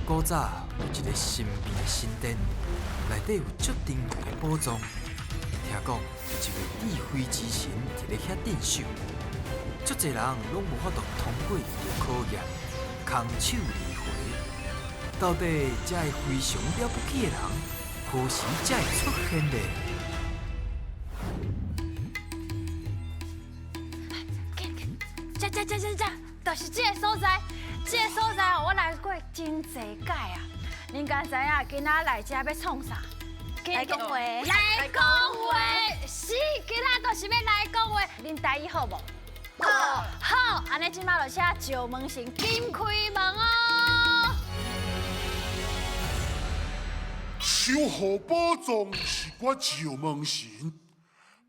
古早有一个神秘的神殿，内底有足珍贵的宝藏。听讲有一位智慧之神伫咧遐镇守，足侪人拢无法度通过伊的考验，空手而回。到底这个非常了不起的人，何时才会出现呢？就是这个所在，这个所在我来过真侪届啊！恁敢知影今仔来这要创啥？来讲话，来讲话，是今仔就是要来讲话。恁台语好无？好。好，安尼即摆就请石门神紧开门哦。守护宝藏是我石门神，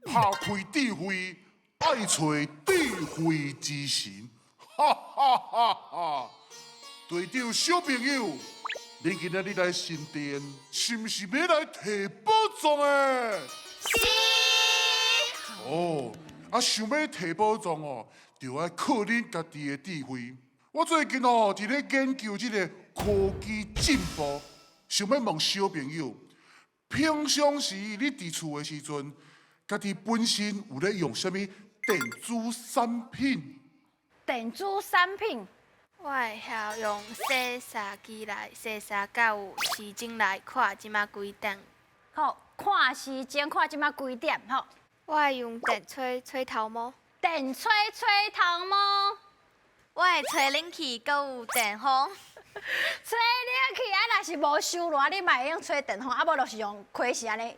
拍开智慧爱找智慧之神。哈哈哈哈！队长小朋友，你今仔日来神殿，是毋是要来摕宝藏的？是。哦，想要摕宝藏哦，就要靠恁家己的智慧。我最近哦，伫咧研究这个科技进步，想要问小朋友，平常时你伫厝的时阵，家己本身有咧用什么电子产品？电子产品，我会晓用洗衫机来洗衫，甲有时钟来看即马几点。好，看时间，看即马几点？好，我会用电吹头毛，电吹头毛，我会吹冷气，阁有电风。吹冷气啊，若是无收热，你嘛会用吹电风，啊无就是用开时安尼。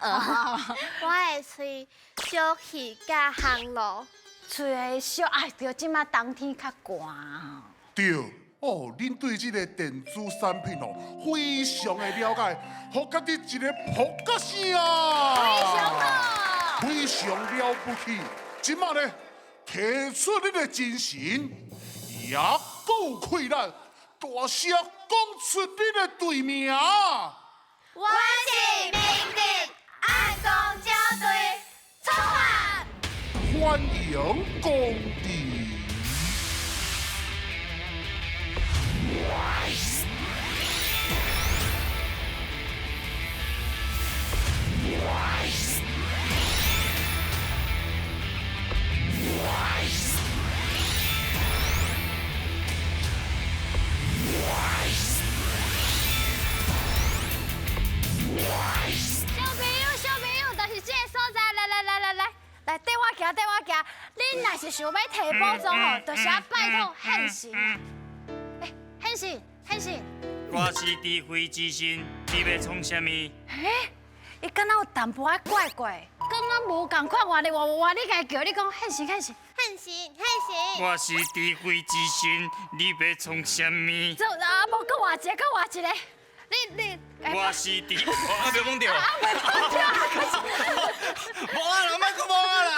我会吹小气甲烘炉。吹小哎，对，即马冬天较寒。对，哦，恁对这个电子产品哦，非常的了解，互家己一个扑角声啊！非常了不起。即马呢，提出恁的精神，也够困难，大声讲出恁的队名。我是明日暗公交队，出发。欢迎光临。小朋友，就是这个所在，来，缀我行。恁若是想要摕宝藏吼，就是要拜托现神啊！现神，我是智慧之神，你要创啥物？伊敢若有淡薄仔怪怪，刚刚无共款话，你家叫你讲现神。我是智慧之神，你要创啥物？走啊，无搁换一个，你。我是智，我袂忘掉。袂忘掉。无啊啦，莫搁无啊啦。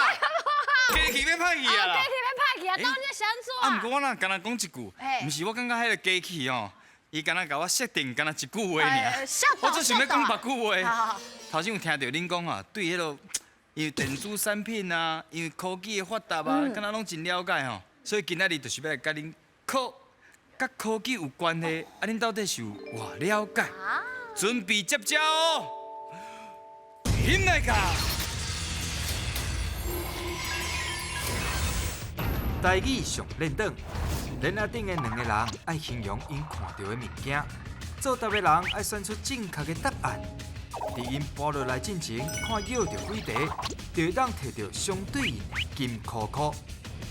机器要歹去啊啦。机器要歹去啊，当然是安怎？啊，毋过我若敢若讲一句，毋是我感觉迄个机器哦，伊敢若甲我设定敢若一句话尔。我只想要讲别句话。头先有听到恁讲啊，对迄落因为电子产品啊，因为科技的发达啊，敢若拢真了解吼，所以今仔日就是要来甲恁甲科技有关系，啊，恁到底是有偌了解？准备接招哦，进来ka！台语上练档，连下顶的两个人爱形容因看到的物件，做答的人爱选出正确的答案。伫因搬落来进前，看摇着几题，就会当摕到相对应的金箍箍，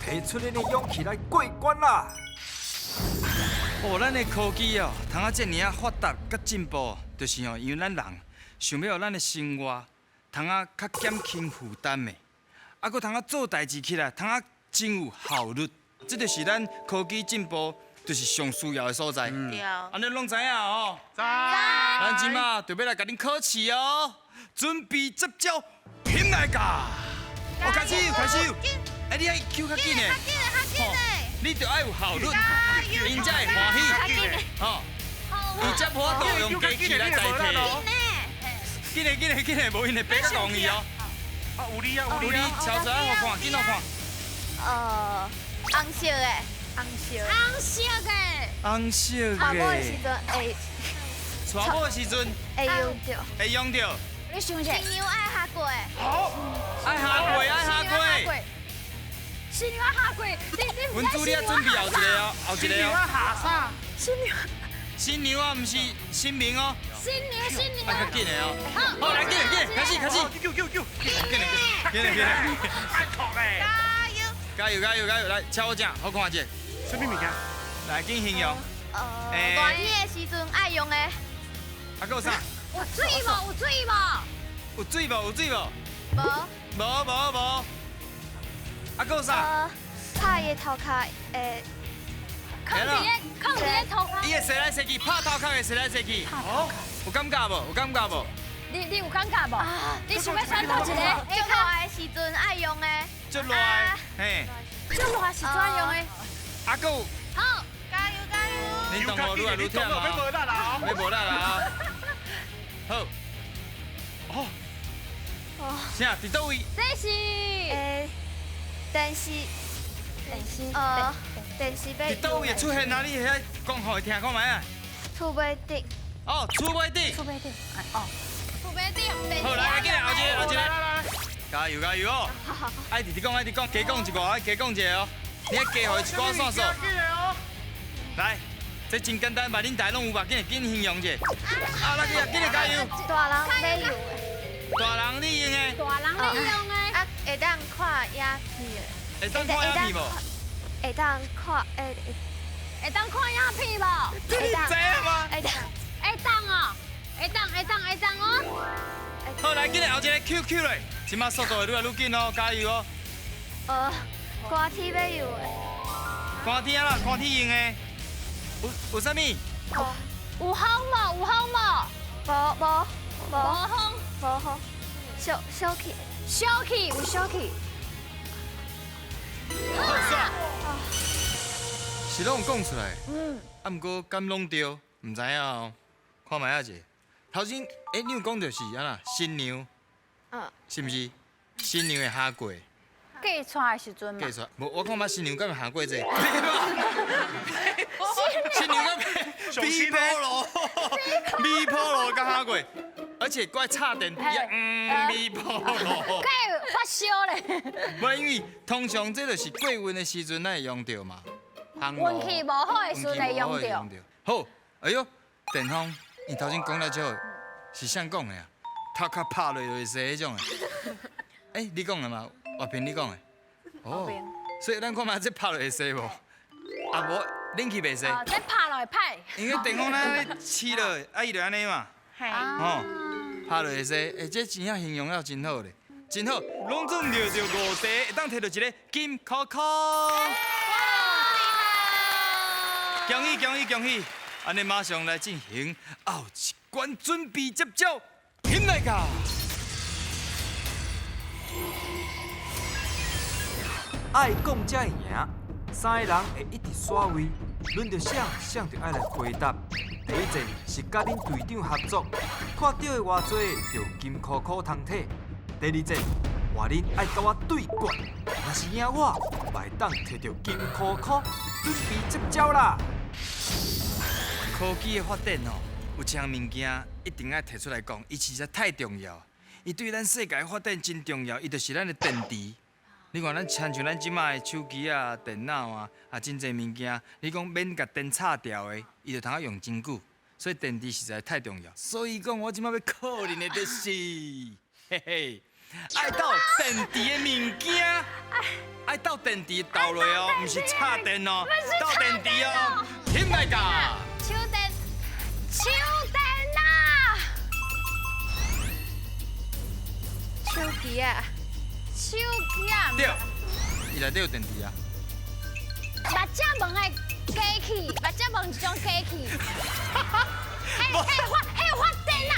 提出恁的勇气来过关啦！哦，咱的科技哦，通啊遮尔啊发达甲进步，就是哦，因为咱人想要让咱的生活通啊较减轻负担的，啊，佮通啊做代志起来，通啊真有效率，这就是咱科技进步就是上需要的所在。对。安尼拢知影哦。知。咱即马就要来甲恁考试哦，准备接招，拼来噶！哦，开始。哎，你爱 Q 较紧的。吼，你着爱有效率，因才会欢喜。吼，伊才无法度用机器来代替。紧嘞，无因会白讲伊哦。啊，有你，超出来我看，紧我看。红色的，红色的。红色查某的时的，阵会娶某的时阵会用着。会用到。你想者，新娘爱下过的，爱下跪，爱下跪。新娘下跪，你阮主你啊准备后一个哦，后一个哦。下啥？新娘啊，毋是新名哦。新娘，啊，较紧的哦。好，来，紧，开始。紧，太酷嘞！加油！加油，来，敲我正，好看者。什么物件？来，紧形容。大天的时阵爱用的，啊，还有啥？有水无？有水无？无无。啊，还有啥？拍的头壳会放伫头壳。伊会踅来踅去，拍头壳会踅来踅去。有感觉无？你有感觉无？你想要选倒一个？足热的时阵爱用的，足热的，嘿。足热是怎用的？啊，还有。好，加油！你动我愈来愈忝啊！要无力啦！要无力啦！好。啥？伫倒位？这是电视伫倒位会出现啊？你遐讲互伊听看卖啊？厝尾顶，哦，厝尾顶。厝尾顶，哦，厝尾顶电视。好，来，紧来，后一个。加油哦！爱直讲，加讲一个，加讲一个哦。你爱加互伊一寡线索。来，这真简单吧？恁大家拢有吧？紧形容者。啊，来紧加油！大人要用的，大人你用的。大人你用的。啊，会当看影片的，会当看影片无？会当看会当看影片无？你知影吗？会当哦，会当哦。好，来，紧来后一个 QQ 嘞，即马速度会愈来愈紧哦，加油哦！寒天要用的，寒天啦，寒天用的。有啥物？有风无？无风，小气，小气有小气。好煞！是拢有讲出来。啊，毋过敢拢对，毋知影哦。看卖啊者，头先，你有讲到是安那新娘，是毋是？新娘会下跪。嫁出来的时阵嘛。嫁出来，无我看嘛新娘敢会下跪者。新娘敢米波罗敢下跪，而且怪插电梯啊，米波罗。该发烧咧。无因为通常这就是过运的时阵，咱会用到嘛。运气无好的时阵会用到。好，哎呦，电风，你头先讲了之后，是谁讲的啊？头壳拍落就会踅迄种的。你讲的嘛？外边你讲的。哦。所以咱看嘛，这拍落会踅无？啊无，冷气袂踅。这拍落会歹。因为电风咱饲落，伊就安尼嘛。哦，拍落会踅，这真正形容了真好咧，真好。拢总着5题，会当摕到一个金扣扣。恭喜！安尼马上来进行后一关，准备接招，起来噶！爱讲才会赢，3个人会一直选位，轮到谁就爱来回答。第一阵是甲恁队长合作，看到的偌济就金箍箍通摕。第二阵话恁爱甲我对决，若是赢我，会当摕到金箍箍，准备接招啦！科技的发展哦，有一项物件一定要提出来讲，伊实在太重要，伊对咱世界的发展真重要，伊就是咱的电池。你看，像咱即卖的手机啊、电脑啊，真侪物件，你讲免甲电插掉的，伊就通用真久。所以电池实在太重要。所以讲，我即摆要考虑的就是嘿嘿，爱到电池的物件，爱到电池倒落哦，毋是插电哦，到电池哦，起来噶！手电啊！手机啊，手机啊！对，伊内底有电池啊。目镜门的机器，目镜门一种机器。发电啊！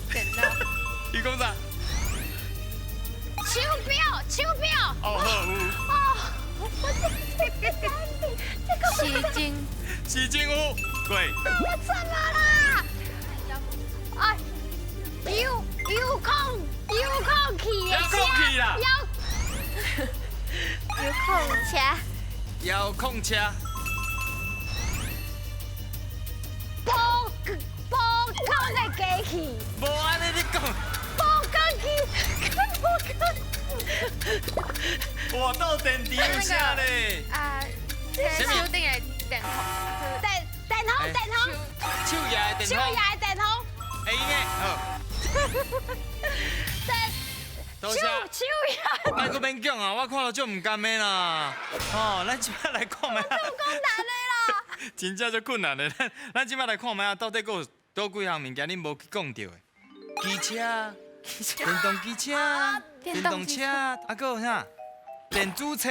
电脑，伊讲啥？手表。哦好有。时钟有，对。我怎么啦？啊，遥控器的车。遥控器啦。遥控车。遥控车，去，无安尼你讲，无讲去，我到电池有啥咧？啊，手顶的电筒，电筒，手摇的手电筒，摇的电筒，会用的，好。多谢。手摇。莫阁免讲啊，我看到就唔甘的啦。哦，咱即摆来看卖。讲难的啦。真正就困难的，咱即摆来看卖啊，到底佫有多几项物件恁无去讲到的？机车、电动机车、电动车，啊，佫有啥？电子册、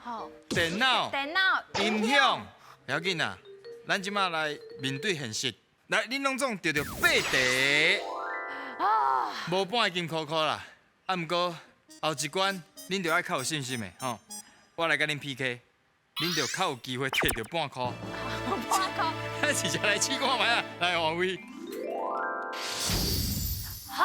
好，电脑、电脑，音响，不要紧啊。咱即摆来面对现实，来，恁拢总得到8题，啊，无半个金箍箍啦。啊，毋过后一关恁着爱较有信心的吼。我来甲恁 PK， 恁着较有机会摕到半箍。半箍。咱试下来试看卖啊，来王威。好，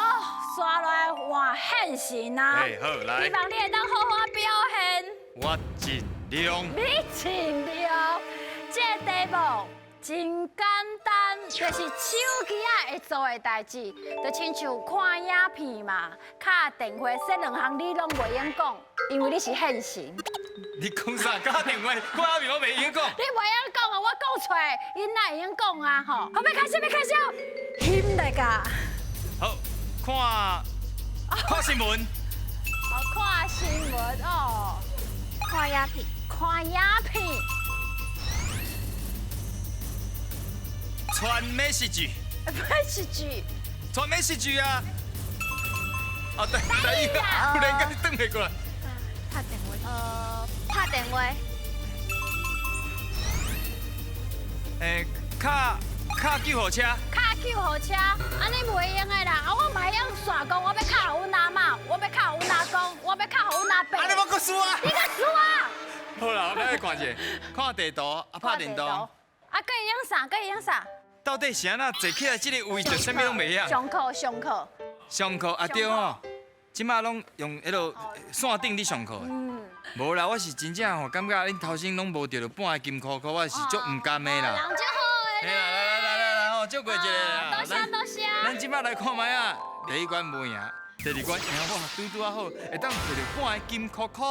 刷来换现形啊！嘿，好来希，望你会当好好表现。我尽量。你尽量，这个题目真简单，就是手机仔会做的代志，就亲像看影片嘛，敲电话说两项你拢袂用讲，因为你是现形。你讲啥？打电话，我后面我袂用讲。你袂用讲啊，我讲出来，因哪会用讲啊？吼，好，要开始，要开始哦，힘내가。好，看新闻。好，看新闻哦，看鸦片，看影片，传 message，传 message 啊！哦，对，第一个，忽然间转回过来。拍电话，拍电话，卡救护车。敲救护车，安尼袂用的啦。啊，我嘛用线讲，我要敲阮阿妈，我要敲阮阿公，我要敲阮阿伯。安尼我搁输啊！你个输啊！好啦，我来看者，看地图，啊拍电动。啊，搁会用啥？搁会用啥？到底是安那坐起来这个位就啥物拢袂晓？上课。上课啊对吼，即马拢用迄落线顶咧上课。无啦，我是真正吼，感觉恁头先拢无着到半个金箍箍，我是足毋甘的啦。人就好的嘿啦，来，吼，接过一个啦。多谢。咱即摆来看卖啊，第一关无赢，第二关赢我拄啊好，会当摕到半个金箍箍，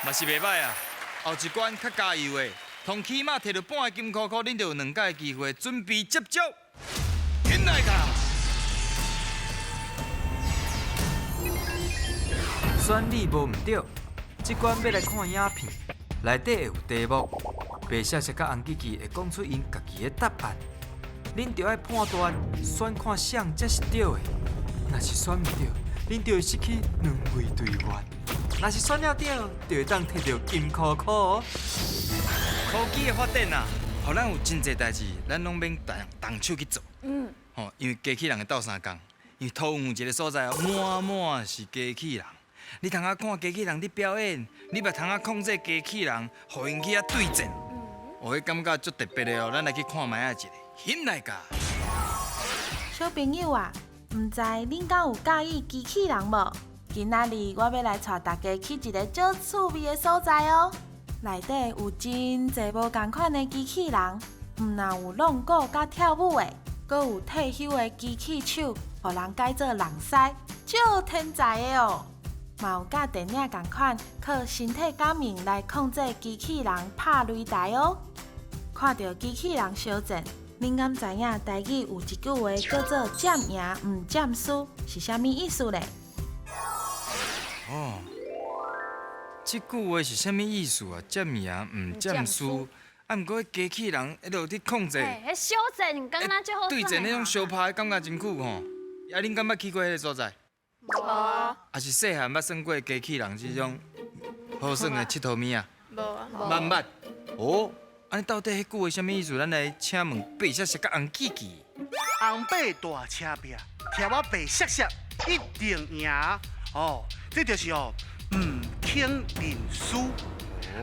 嘛是袂歹啊。后一关较加油的，同起码摕到半个金箍箍，恁就有2届的机会，准备接招，进来噶。选你无毋对，即关要来看影片，内底会有题目，白小姐甲红吉吉会讲出因家己的答案，恁着爱判断，选看谁才是对的。若是选毋对，恁就会失去2位队员；若是选了对，就会当摕到金箍箍哦。科技的发展啊，互咱有真侪代志，咱拢免动手去做。吼，因为机器人会斗相共，因为桃园有一个所在哦，满是机器人。你通啊看机器人伫表演，你嘛通啊控制机器人，互因去遐对战。我迄感觉足特别的哦，咱来去看卖啊一个，瘾来噶。小朋友啊，唔知恁敢有介意机器人无？今仔日我要来带大家去一个足趣味的所在哦。内底有真侪无同款的机器人，唔但有弄鼓甲跳舞的，阁有退休的机器手，互人改做人师，足天才的哦。嘛有甲电影同款，靠身体感应来控制机器人拍擂台哦。看到机器人相战，恁敢知影台语有一句话叫做“占赢唔占输”是啥物意思咧？哦，这句话是啥物意思啊？占赢唔占输，啊，毋过机器人迄落伫控制。迄小战敢若就好。对战那种相拍的感觉真酷吼。啊，恁敢捌去过迄个所在？无，还是细汉捌耍过机器人这种好耍的佚佗物啊？无，捌捌。哦，安尼到底迄句话啥物意思？咱来请问白雪雪甲红吉吉。红马大车拼，听我白雪雪一定赢。哦，这就是哦，轻认输。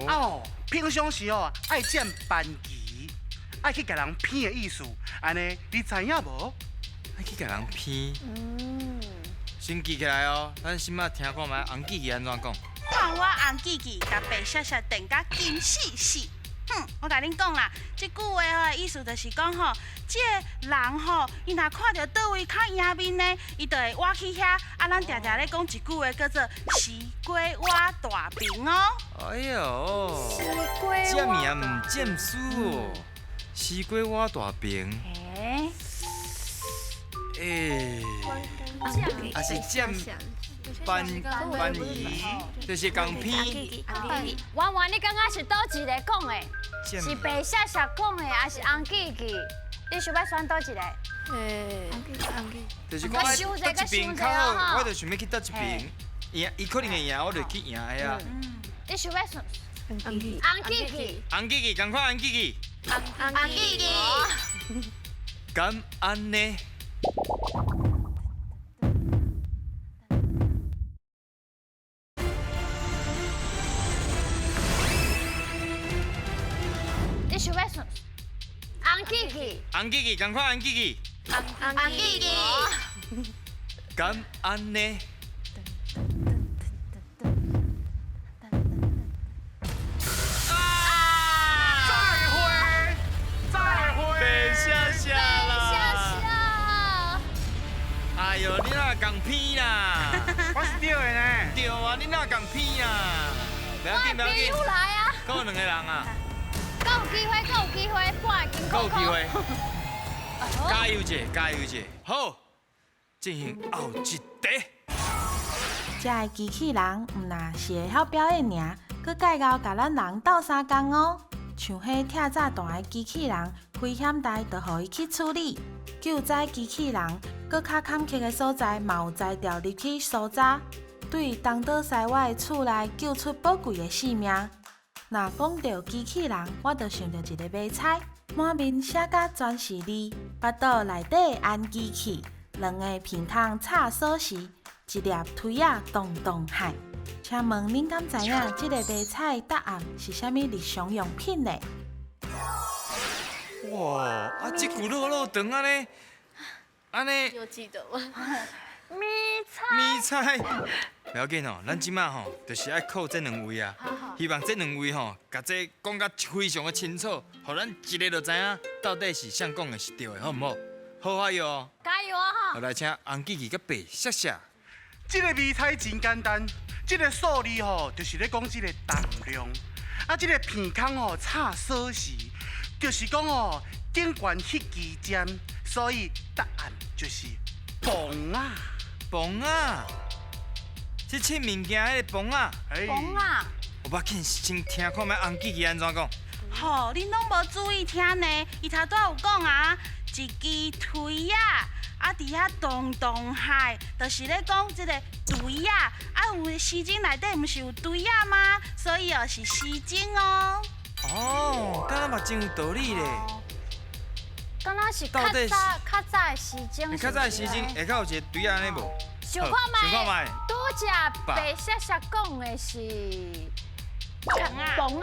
哦，平常时哦爱占班旗，爱去甲人骗的意思，安尼你知影无？爱去甲人骗。先记起来哦，咱先仔听看觅红吉吉安怎讲。看我红吉吉甲白雪雪电甲金死死，我甲恁讲啦，即句话吼意思就是讲吼，这个人吼，伊若看到倒位较赢面呢，伊就会挖去遐。啊，咱常常咧讲一句话叫做“西瓜挖大饼”哦。哎呦，西瓜这名唔占输哦，西瓜挖大饼，诶，还是占班姨，就是讲偏。婉婉，你刚刚是倒一个讲的？是白雪雪讲的，还是红记记？你想要选倒一个？就是讲倒一边较好，我就想要去倒一边，赢，伊可能会赢，我就去赢的啊。你想要选？红记记。红记记，赶快红记记。红记记。咁安呢？你想要选？红记记。红记记，赶快红记记。红记记。咁安呢？哎呦，你哪讲偏啦？我是对的呢。对啊，你哪讲偏啦？不要紧，不要紧。又来啊！够两个人啊！够有机会，够有机会，半斤够有机会。加油者，加油者！好，进行后一题。这个机器人毋但是会晓表演尔，佮介绍甲咱人斗相共哦。像迄拆炸弹的机器人，危险代就互伊去处理。救灾机器人，佮较坎坷的所在嘛有才调入去搜查，对东倒西歪的厝内救出宝贵的性命。若讲到机器人，我就想到一个买菜，满面写甲全是字，巴肚内底安机器，两个片孔插锁匙，一粒推啊动动海。请问恁敢知影这个买菜答案是啥物日常用品呢？哇，啊，这句落落长安尼，安尼有记得吗？米菜，不要紧哦，咱即马吼，就是爱靠这两位啊。希望这两位吼，甲这讲甲非常的清楚，互咱一个就知影到底是谁讲的是对的，好唔好？好加油哦！加油啊！好，来请红记记甲白谢谢。这个米菜真简单，这个数字吼，就是咧讲这个重量。啊，这个片孔吼插锁匙，就是讲哦，顶悬迄支针，所以答案就是磅啊。磅啊！这切物件迄个磅啊！磅啊！我要紧先听看卖红记记安怎讲。吼，恁拢无注意听呢？伊头拄有讲啊，一支推啊，啊伫遐动动海，就是咧讲即个锤啊。啊，有丝巾内底毋是有锤啊吗？所以哦是丝巾哦。哦，敢若嘛真有道理咧。敢若是较早的时钟。较早的时钟下骹有一个对安尼无？想看卖？想看卖？拄只白雪雪讲的是磅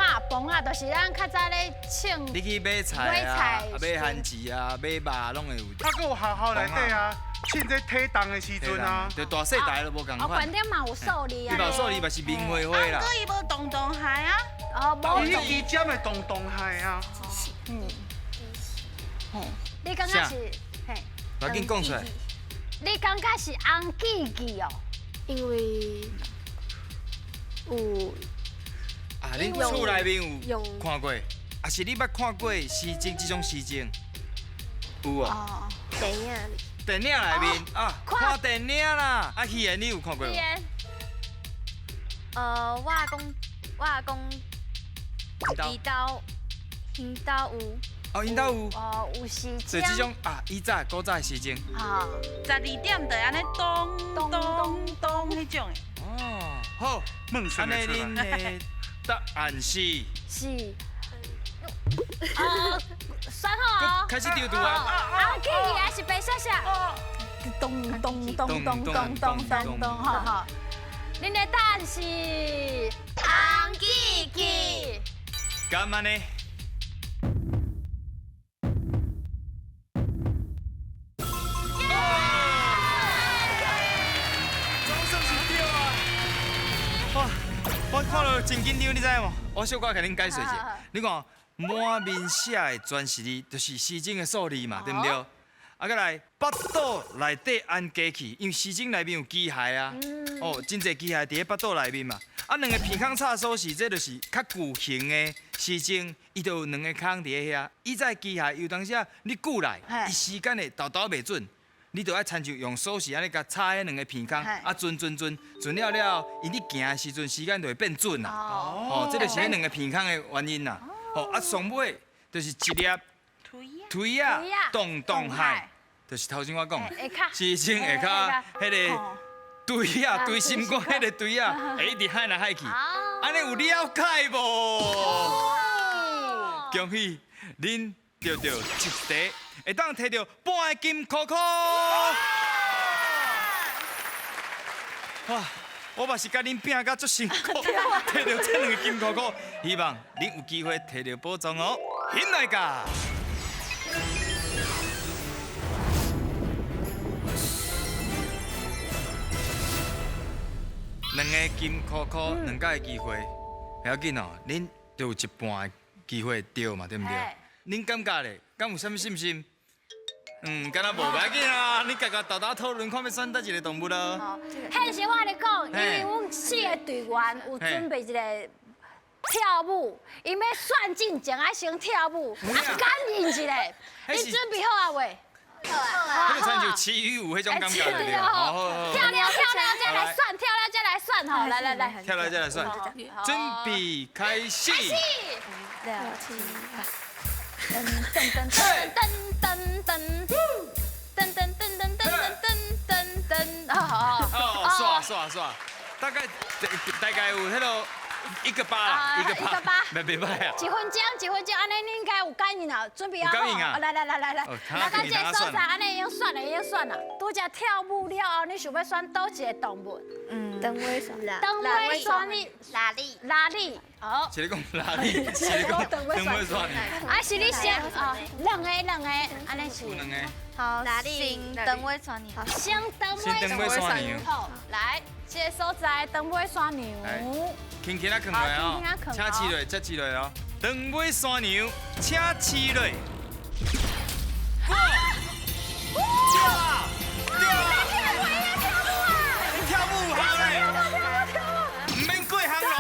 啊，就是咱较早咧称。你去买菜啊，买番薯啊，买肉拢会有。啊，搁有学校内底啊，趁这体重的时阵啊，就大细台都无共款。饭店嘛有数字啊。伊嘛数字嘛是明花花啦。啊，伊无动动海啊。哦，无伊支针的动动海啊。你感觉是？嘿。赶紧讲出来。你感觉是红记记哦？因为有啊，恁厝内面有看过？啊，是你捌看过丝巾这种丝巾？有啊。电影。电影内面啊，看电影啦。啊，戏言你有看过无？我讲因兜有。哦，因兜有。哦，有丝巾。就这种啊，以早古早的丝巾。哈，12点就安尼咚咚咚咚迄种的。哦，好，安尼恁的答案是？是。选好哦。开始调度啊。红记记还是白雪雪？咚咚咚咚咚咚咚咚，好。恁的答案是红记记。咁安尼？我看到真紧张，你知无？我小可甲恁解释一下。你看，满面写的全是字，就是诗经的数字嘛，对不对？啊，再来腹肚内底安机器，因为诗经内面有机械啊，哦，真侪机械伫咧腹肚内面嘛。啊，两个鼻孔插锁匙，这就是较巨型的诗经，伊就有两个孔伫咧遐。以前机械有当时啊，你久来，伊时间会倒袂准。你就爱亲像用锁匙安尼甲插迄两个鼻孔，啊转了了，伊你行的时阵时间就会变准啦。哦，这就是迄两个鼻孔的原因啦。哦，啊上尾就是一粒腿啊动海，就是头先我讲，诗经下骹迄个腿啊对心肝迄个腿啊，会一直海来海去，安尼有了解无？恭喜恁得到一题。会当摕到半个金箍箍。哇！我嘛是甲恁拼甲足辛苦，摕到这两个金箍箍，希望恁有机会摕到宝藏哦。现来噶，两个金箍箍，两个机会，不要紧哦，恁就有一半的机会对嘛，对不对？恁感觉咧？敢有啥物信心？敢若无要紧啊！你家豆讨论，看要选倒一个动物咯。迄时我跟你讲，因为阮4个队员有准备一个跳舞，因要选进前爱先跳舞，感应一下。你准备好啊未？好。迄个亲像奇遇舞迄种感觉对了。跳了再来选，跳了再来选吼，来。跳了再来选，准备开始。6、7、8。噔噔噔噔噔噔噔噔，哦，刷，大概有迄个1个8啦，1个8，袂歹啊。1分钟，安尼你应该有感应啊，准备好。有感应啊！来，来到这个所在，安尼已经选了。拄只跳舞了后，你想要选倒一个动物？等我选。拉力。哦。是你讲拉力，是你讲等我选。啊，是你先哦，两个，安尼是。两个。好，先等我选你。好，先等我选你。好，来，这个所在等我选牛。轻轻啊，放落哦，请起落，再起落哦。长尾山牛，请起落。掉啊！你跳舞好嘞，唔免过行路啊！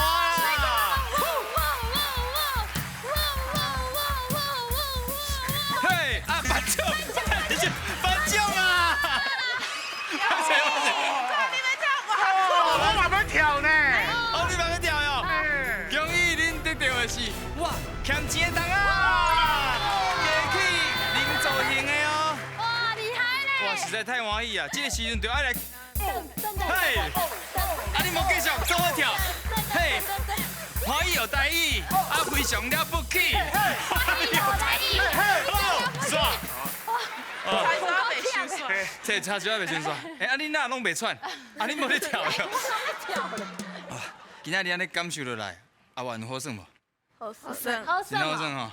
嘿，啊，反正你是反正啊！我慢慢跳呢。哦，你慢慢跳哟。恭喜恁得到的是哇，欠钱的档啊！机器零造型的哦。哇，厉害嘞！哇，实在太欢喜啊！这个时阵就爱来，嘿，啊你莫继续做我跳，嘿，欢喜有大意，啊非常了不起，欢喜有大意，哦，爽。这差少袂先煞，啊你哪拢袂喘，啊你无咧跳哟。今仔日安尼感受落来，阿元好耍无？好真好耍吼。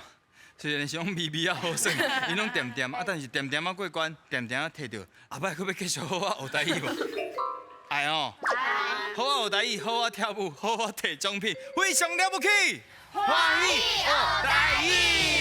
虽然是讲微微啊好耍，因拢点点啊，但是点点啊过关，点点啊摕到，后摆可要继续好啊学台语无？爱哦，好啊学台语，好啊跳舞，好啊摕奖品，非常了不起，欢喜学台语。